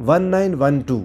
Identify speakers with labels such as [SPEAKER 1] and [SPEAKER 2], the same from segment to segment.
[SPEAKER 1] 1912।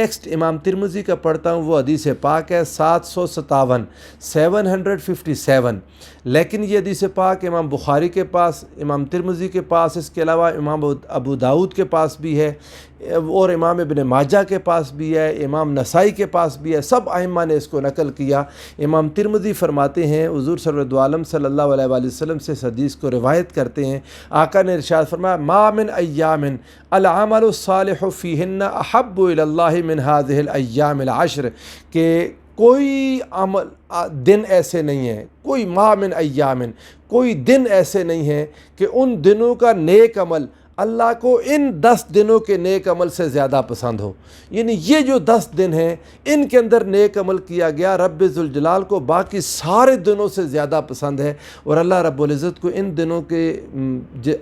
[SPEAKER 1] Text امام ترمذی کا پڑھتا ہوں وہ حدیث پاک ہے 757 757، لیکن یہ حدیث پاک امام بخاری کے پاس، امام ترمذی کے پاس، اس کے علاوہ امام ابو داؤد کے پاس بھی ہے، اور امام ابن ماجہ کے پاس بھی ہے، امام نسائی کے پاس بھی ہے، سب ائمہ نے اس کو نقل کیا۔ امام ترمذی فرماتے ہیں، حضور سرور عالم صلی اللہ علیہ وآلہ وسلم سے اس حدیث کو روایت کرتے ہیں، آقا نے ارشاد فرمایا ما من ایام العمل الصالح فیہن احب الی اللہ من هذه الایام العشر، کہ کوئی دن ایسے نہیں ہیں، کوئی ما من ایام، کوئی دن ایسے نہیں ہیں کہ ان دنوں کا نیک عمل اللہ کو ان 10 دنوں کے نیک عمل سے زیادہ پسند ہو۔ یعنی یہ جو 10 دن ہیں ان کے اندر نیک عمل کیا گیا رب ذوالجلال کو باقی سارے دنوں سے زیادہ پسند ہے، اور اللہ رب العزت کو ان دنوں کے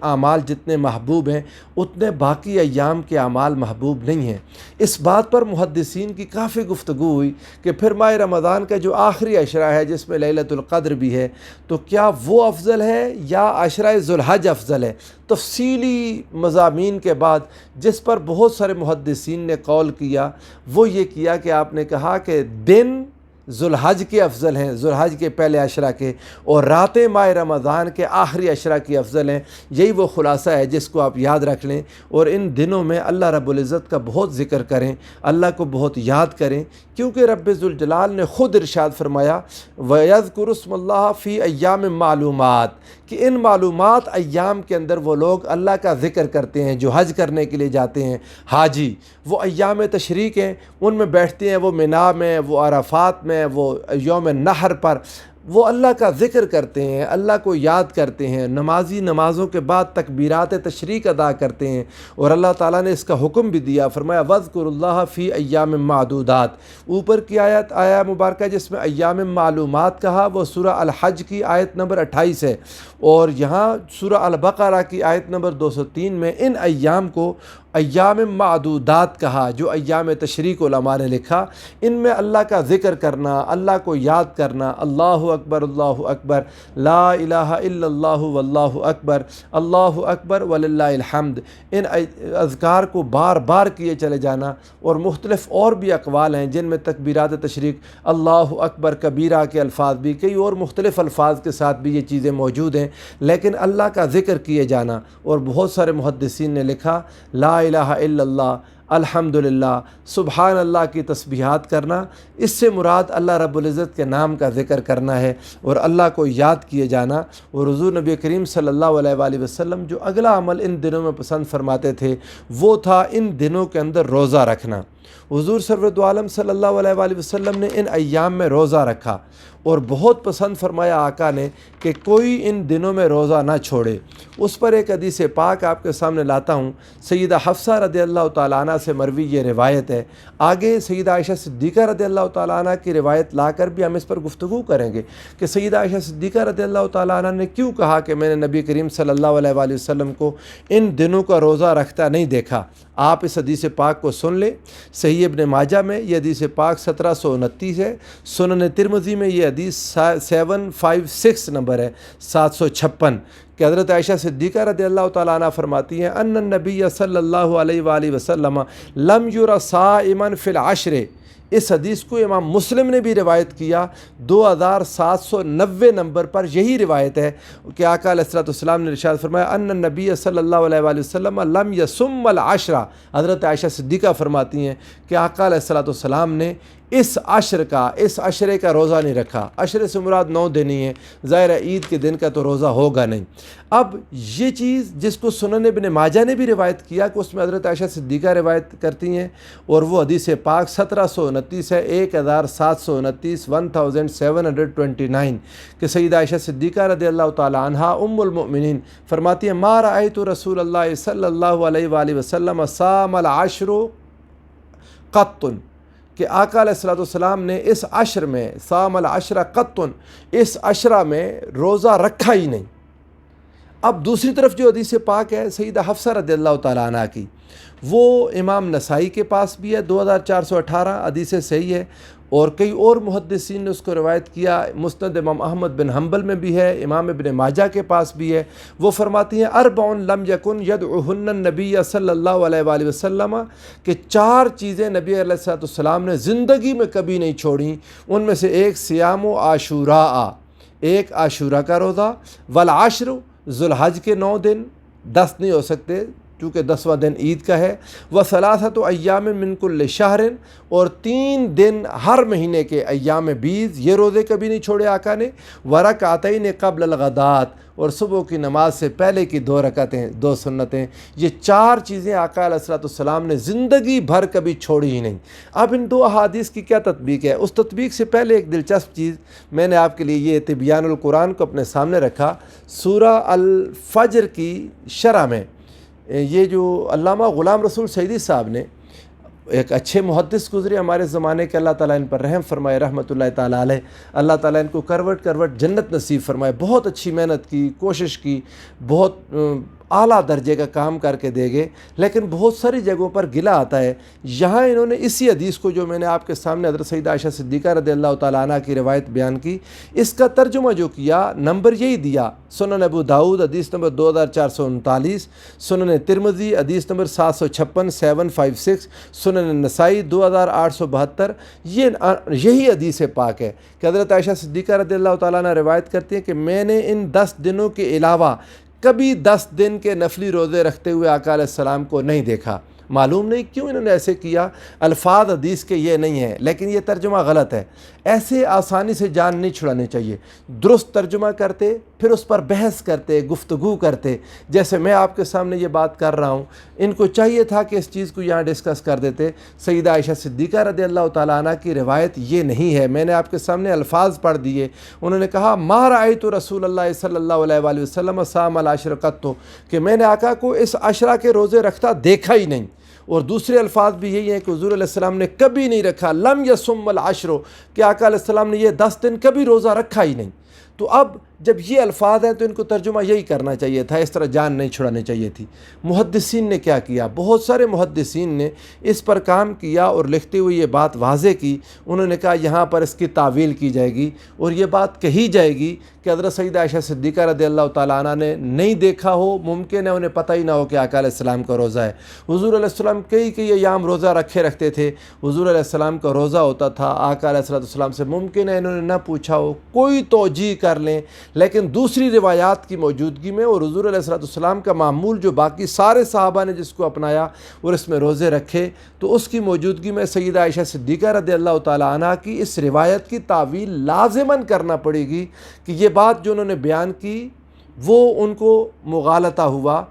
[SPEAKER 1] اعمال جتنے محبوب ہیں اتنے باقی ایام کے اعمال محبوب نہیں ہیں۔ اس بات پر محدثین کی کافی گفتگو ہوئی کہ پھر ماہ رمضان کا جو آخری عشرہ ہے جس میں لیلۃ القدر بھی ہے، تو کیا وہ افضل ہے یا عشرہ ذوالحج افضل ہے؟ تفصیلی مضامین کے بعد جس پر بہت سارے محدثین نے قول کیا وہ یہ کیا کہ آپ نے کہا کہ دن ذوالحج کے افضل ہیں، ذوالحج کے پہلے عشرہ کے، اور راتیں ماہ رمضان کے آخری عشرہ کی افضل ہیں۔ یہی وہ خلاصہ ہے جس کو آپ یاد رکھ لیں، اور ان دنوں میں اللہ رب العزت کا بہت ذکر کریں، اللہ کو بہت یاد کریں، کیونکہ رب ذوالجلال نے خود ارشاد فرمایا وَيَذْكُرُ اسْمَ اللَّهِ فِي أَيَّامٍ معلومات، کہ ان معلومات ایام کے اندر وہ لوگ اللہ کا ذکر کرتے ہیں جو حج کرنے کے لیے جاتے ہیں حاجی، وہ ایام تشریق ہیں، ان میں بیٹھتے ہیں، وہ مینا میں، وہ عرفات میں، وہ یوم نحر پر وہ اللہ کا ذکر کرتے ہیں، اللہ کو یاد کرتے ہیں، نمازی نمازوں کے بعد تکبیرات تشریق ادا کرتے ہیں، اور اللہ تعالیٰ نے اس کا حکم بھی دیا، فرمایا وَاذْكُرُوا اللَّهَ فِي أَيَّامٍ معدودات۔ اوپر کی آیت مبارکہ جس میں ایام معلومات کہا وہ سورہ الحج کی آیت نمبر 28 ہے، اور یہاں سورہ البقرہ کی آیت نمبر 203 میں ان ایام کو ایام معدودات کہا، جو ایام تشریق علماء نے لکھا، ان میں اللہ کا ذکر کرنا، اللہ کو یاد کرنا، اللہ اکبر لا الہ الا اللہ واللہ اکبر، اللہ اکبر وللہ الحمد، ان اذکار کو بار بار کیے چلے جانا، اور مختلف اور بھی اقوال ہیں جن میں تکبیرات تشریق، اللہ اکبر کبیرہ کے الفاظ بھی، کئی اور مختلف الفاظ کے ساتھ بھی یہ چیزیں موجود ہیں، لیکن اللہ کا ذکر کیے جانا، اور بہت سارے محدثین نے لکھا لا الہ الا اللہ، الحمدللہ، سبحان اللہ کی تسبیحات کرنا، اس سے مراد اللہ رب العزت کے نام کا ذکر کرنا ہے اور اللہ کو یاد کیے جانا۔ اور حضور نبی کریم صلی اللہ علیہ وآلہ وسلم جو اگلا عمل ان دنوں میں پسند فرماتے تھے وہ تھا ان دنوں کے اندر روزہ رکھنا۔ حضور سرور عالم صلی اللہ علیہ وآلہ وسلم نے ان ایام میں روزہ رکھا، اور بہت پسند فرمایا آقا نے کہ کوئی ان دنوں میں روزہ نہ چھوڑے۔ اس پر ایک حدیث پاک آپ کے سامنے لاتا ہوں، سیدہ حفصہ رضی اللہ تعالیٰ عنہ سے مروی یہ روایت ہے، آگے سیدہ عائشہ صدیقہ رضی اللہ تعالیٰ عنہ کی روایت لا کر بھی ہم اس پر گفتگو کریں گے کہ سیدہ عائشہ صدیقہ رضی اللہ تعالیٰ عنہ نے کیوں کہا کہ میں نے نبی کریم صلی اللہ علیہ وآلہ وسلم کو ان دنوں کا روزہ رکھتا نہیں دیکھا۔ آپ اس حدیث پاک کو سن لیں، صحیح ابن ماجہ میں یہ حدیث پاک 1729 ہے، سنن ترمذی میں یہ حدیث 756 نمبر ہے، 756، کہ حضرت عائشہ صدیقہ رضی اللہ تعالیٰ عنہ فرماتی ہیں ان النبی صلی اللہ علیہ وآلہ وسلم لم یر صائما فی العشر۔ اس حدیث کو امام مسلم نے بھی روایت کیا 2790 نمبر پر، یہی روایت ہے کہ آقا علیہ الصلوۃ والسلام نے ارشاد فرمایا ان النبی صلی اللہ علیہ وآلہ وسلم لم یصم العشر۔ حضرت عائشہ صدیقہ فرماتی ہیں کہ آقا علیہ الصلوۃ والسلام نے اس عشرے کا روزہ نہیں رکھا۔ عشرے سے مراد 9 دن ہی ہیں، ظاہر ہے عید کے دن کا تو روزہ ہوگا نہیں۔ اب یہ چیز جس کو سنن ابن ماجہ نے بھی روایت کیا کہ اس میں حضرت عائشہ صدیقہ روایت کرتی ہیں، اور وہ حدیث پاک 1729 ہے، 1729 1729 کہ سیدہ عائشہ صدیقہ رضی اللہ تعالی عنہا ام المؤمنین فرماتی ہیں ما رأیت رسول اللہ صلی اللہ علیہ وآلہ وسلم صام العشر قط، کہ آقا علیہ الصلوۃ والسلام نے اس عشر میں صام العشر قط، اس عشرہ میں روزہ رکھا ہی نہیں۔ اب دوسری طرف جو حدیث پاک ہے سیدہ حفصہ رضی اللہ تعالیٰ عنہ کی، وہ امام نسائی کے پاس بھی ہے، 2418 حدیث صحیح ہے، اور کئی اور محدثین نے اس کو روایت کیا، مسند امام احمد بن حنبل میں بھی ہے، امام ابن ماجہ کے پاس بھی ہے۔ وہ فرماتی ہیں اربع لم یکن یدعوہن النبی صلی اللہ علیہ وآلہ وسلم، کہ 4 چیزیں نبی علیہ الصلوۃ والسلام نے زندگی میں کبھی نہیں چھوڑیں، ان میں سے ایک صیام و عاشوراء، ایک عاشورہ کا روزہ، والعشر ذوالحج کے 9 دن، 10 نہیں ہو سکتے چونکہ 10واں دن عید کا ہے، وثلاثۃ ایام من کل شہر، اور 3 دن ہر مہینے کے ایام بیض، یہ روزے کبھی نہیں چھوڑے آقا نے، ورکعتین قبل الغدات، اور صبح کی نماز سے پہلے کی 2 رکعتیں، 2 سنتیں۔ یہ 4 چیزیں آقا علیہ الصلوۃ والسلام نے زندگی بھر کبھی چھوڑی ہی نہیں۔ اب ان 2 احادیث کی کیا تطبیق ہے؟ اس تطبیق سے پہلے ایک دلچسپ چیز میں نے آپ کے لیے یہ تبیان القرآن کو اپنے سامنے رکھا، سورہ الفجر کی شرح میں یہ جو علامہ غلام رسول سعیدی صاحب نے، ایک اچھے محدث گزرے ہمارے زمانے کے، اللہ تعالیٰ ان پر رحم فرمائے، رحمۃ اللہ تعالیٰ علیہ، اللہ تعالیٰ ان کو کروٹ کروٹ جنت نصیب فرمائے، بہت اچھی محنت کی، کوشش کی، بہت اعلیٰ درجے کا کام کر کے دے گئے، لیکن بہت ساری جگہوں پر گلہ آتا ہے۔ یہاں انہوں نے اسی حدیث کو جو میں نے آپ کے سامنے حضرت سیدہ عائشہ صدیقہ رضی اللہ تعالیٰ عنہ کی روایت بیان کی، اس کا ترجمہ جو کیا، نمبر یہی دیا، سنن ابو داؤد حدیث نمبر 2439، سنن ترمذی حدیث نمبر 756 756، سنن نسائی 2872، یہی حدیث پاک ہے کہ حضرت عائشہ صدیقہ رضی اللہ تعالیٰ عنہ روایت کرتی ہیں کہ میں نے ان 10 دنوں کے علاوہ کبھی 10 دن کے نفلی روزے رکھتے ہوئے آقا علیہ السلام کو نہیں دیکھا۔ معلوم نہیں کیوں انہوں نے ایسے کیا، الفاظ حدیث کے یہ نہیں ہیں، لیکن یہ ترجمہ غلط ہے۔ ایسے آسانی سے جان نہیں چھڑانی چاہیے، درست ترجمہ کرتے، پھر اس پر بحث کرتے، گفتگو کرتے، جیسے میں آپ کے سامنے یہ بات کر رہا ہوں۔ ان کو چاہیے تھا کہ اس چیز کو یہاں ڈسکس کر دیتے۔ سیدہ عائشہ صدیقہ رضی اللہ تعالیٰ عنہ کی روایت یہ نہیں ہے، میں نے آپ کے سامنے الفاظ پڑھ دیے۔ انہوں نے کہا ما رأیت رسول اللہ صلی اللہ علیہ وآلہ وسلم صام العشر قط، کہ میں نے آقا کو اس عشرہ کے روزے رکھتا دیکھا ہی نہیں۔ اور دوسرے الفاظ بھی یہی ہیں کہ حضور علیہ السلام نے کبھی نہیں رکھا، لم یصم العشر، کہ آقا علیہ السلام نے یہ 10 دن کبھی روزہ رکھا ہی نہیں۔ تو اب جب یہ الفاظ ہیں تو ان کو ترجمہ یہی کرنا چاہیے تھا، اس طرح جان نہیں چھڑانی چاہیے تھی۔ محدثین نے کیا کیا؟ بہت سارے محدثین نے اس پر کام کیا اور لکھتے ہوئے یہ بات واضح کی۔ انہوں نے کہا یہاں پر اس کی تعویل کی جائے گی اور یہ بات کہی جائے گی کہ حضرت سیدہ عائشہ صدیقہ رضی اللہ تعالیٰ عنہ نے نہیں دیکھا ہو، ممکن ہے انہیں پتہ ہی نہ ہو کہ آقا علیہ السلام کا روزہ ہے۔ حضور علیہ السلام کئی ایام روزہ رکھتے تھے، حضور علیہ السلام کا روزہ ہوتا تھا، آقا علیہ السلام سے ممکن ہے انہوں نے نہ پوچھا ہو، کوئی توجیہ کر لیں، لیکن دوسری روایات کی موجودگی میں اور حضور علیہ السلام کا معمول جو باقی سارے صحابہ نے جس کو اپنایا اور اس میں روزے رکھے، تو اس کی موجودگی میں سیدہ عائشہ صدیقہ رضی اللہ تعالیٰ عنہ کی اس روایت کی تعویل لازماً کرنا پڑے گی کہ یہ بات جو انہوں نے بیان کی وہ ان کو مغالطہ ہوا۔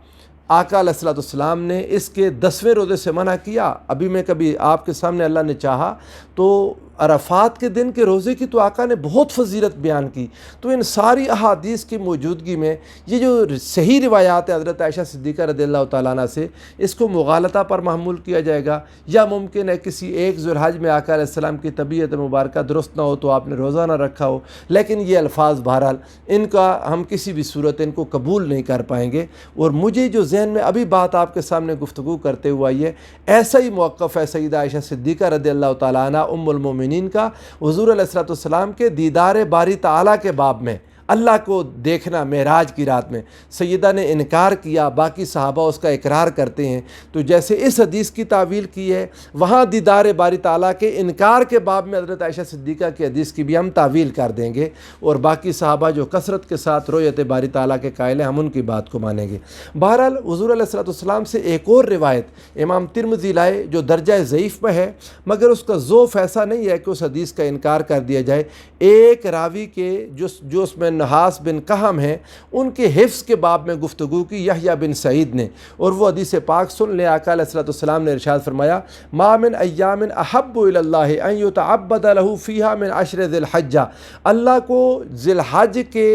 [SPEAKER 1] آقا علیہ السلام نے اس کے 10ویں روزے سے منع کیا۔ ابھی میں کبھی آپ کے سامنے اللہ نے چاہا تو عرفات کے دن کے روزے کی تو آقا نے بہت فضیلت بیان کی۔ تو ان ساری احادیث کی موجودگی میں یہ جو صحیح روایات ہے حضرت عائشہ صدیقہ رضی اللہ تعالیٰ عنہ سے، اس کو مغالطہ پر محمول کیا جائے گا، یا ممکن ہے کسی ایک ذوالحج میں آقا علیہ السلام کی طبیعت مبارکہ درست نہ ہو تو آپ نے روزہ نہ رکھا ہو، لیکن یہ الفاظ بہرحال ان کا ہم کسی بھی صورت ان کو قبول نہیں کر پائیں گے۔ اور مجھے جو ذہن میں ابھی بات آپ کے سامنے گفتگو کرتے ہوا یہ ایسا ہی موقف ہے سیدہ عائشہ صدیقہ رضی اللہ تعالیٰ عنہ ام المومنین کا حضور علیہ السلام کے دیدار باری تعالیٰ کے باب میں، اللہ کو دیکھنا معراج کی رات میں سیدہ نے انکار کیا، باقی صحابہ اس کا اقرار کرتے ہیں۔ تو جیسے اس حدیث کی تعویل کی ہے، وہاں دیدار باری تعالیٰ کے انکار کے باب میں حضرت عائشہ صدیقہ کی حدیث کی بھی ہم تعویل کر دیں گے، اور باقی صحابہ جو کثرت کے ساتھ رؤیت باری تعالیٰ کے قائل ہیں ہم ان کی بات کو مانیں گے۔ بہرحال حضور علیہ السلام سے ایک اور روایت امام ترمذی لائے جو درجہ ضعیف میں ہے، مگر اس کا ذوف ایسا نہیں ہے کہ اس حدیث کا انکار کر دیا جائے۔ ایک راوی کے جو اس میں نحاس بن قہم ہیں، ان کے حفظ کے باب میں گفتگو کی یحییٰ بن سعید نے، اور وہ حدیث پاک سن لیں۔ آقا علیہ السلام نے ارشاد فرمایا ما من ایام احب الی اللہ ان یتعبد له فیہا من عشر ذی الحجہ، اللہ کو ذی الحج کے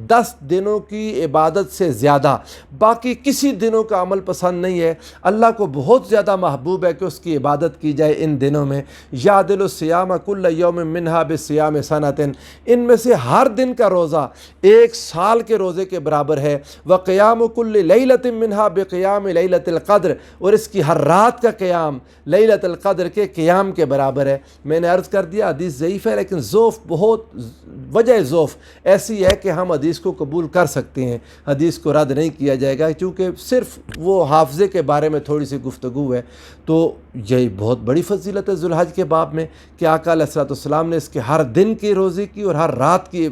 [SPEAKER 1] 10 دنوں کی عبادت سے زیادہ باقی کسی دنوں کا عمل پسند نہیں ہے۔ اللہ کو بہت زیادہ محبوب ہے کہ اس کی عبادت کی جائے ان دنوں میں۔ یعدل الصیام کل یوم منہا بصیام سنۃ، ان میں سے ہر دن کا روزہ ایک سال کے روزے کے برابر ہے۔ وقیام کل لیلۃ منہا بقیام لیلۃ القدر، اور اس کی ہر رات کا قیام لیلۃ القدر کے قیام کے برابر ہے۔ میں نے عرض کر دیا حدیث ضعیف ہے، لیکن ضعف بہت وجہ ضعف ایسی ہے کہ ہم حدیث کو قبول کر سکتے ہیں، حدیث کو رد نہیں کیا جائے گا، کیونکہ صرف وہ حافظے کے بارے میں تھوڑی سی گفتگو ہے۔ تو یہی بہت بڑی فضیلت ہے ذوالحج کے باب میں کہ آقا علیہ الصلوۃ والسلام نے اس کے ہر دن کی روزے کی اور ہر رات کی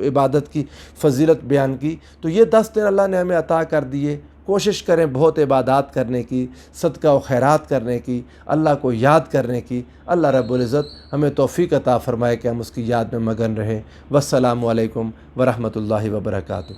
[SPEAKER 1] عبادت کی فضیلت بیان کی۔ تو یہ 10 دن اللہ نے ہمیں عطا کر دیے، کوشش کریں بہت عبادات کرنے کی، صدقہ و خیرات کرنے کی، اللہ کو یاد کرنے کی۔ اللہ رب العزت ہمیں توفیق عطا فرمائے کہ ہم اس کی یاد میں مگن رہیں۔ والسلام علیکم ورحمۃ اللہ وبرکاتہ۔